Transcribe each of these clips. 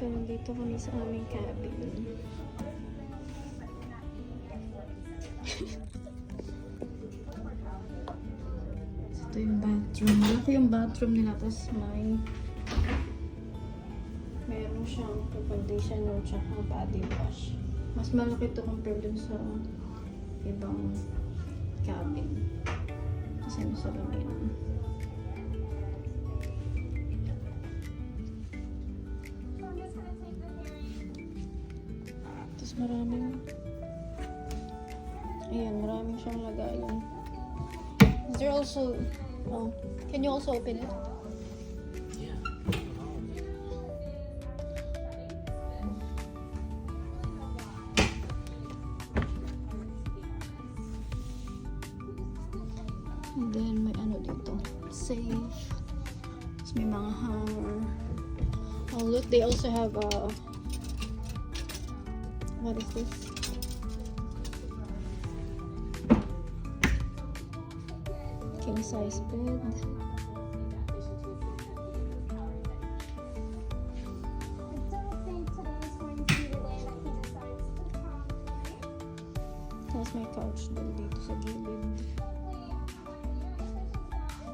So, nandito kami sa aming cabin. Ito yung bathroom. Malaki yung bathroom nila. Tapos meron siyang conditioner tsaka body wash. Mas malaki ito compare dun sa ibang cabin. Kasi may salamin. Tapos maraming siyang lagayan. Is there also, can you also open it? Yeah. And then may ano dito, safe. Tapos may mga hanger. Oh look, they also have what is this? King size bed. Tapos may couch din dito sa gilid.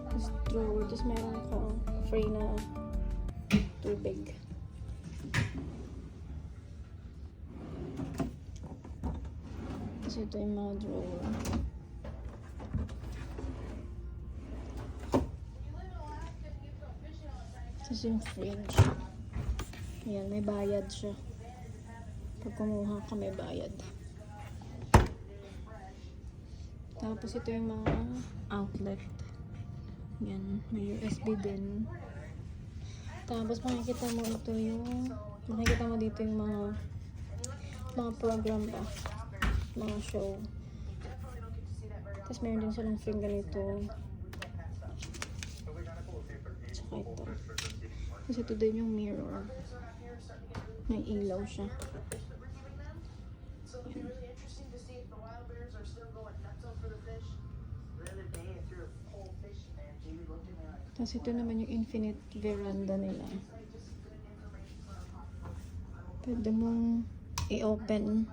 Tapos drawer. Tapos meron kang free na tubig. Tapos ito yung mga drawer. Tapos yung fridge. Ayan, may bayad siya. Pag kumuha ka, may bayad. Tapos ito yung mga outlet. Yan, may USB din. Tapos makikita mo dito yung mga program ba? Mga show. Tapos meron din silang free ganito. Tsaka ito. Kasi ito din yung mirror. May ilaw siya. Yan. Tapos ito naman yung infinite veranda nila. Pwede mong i-open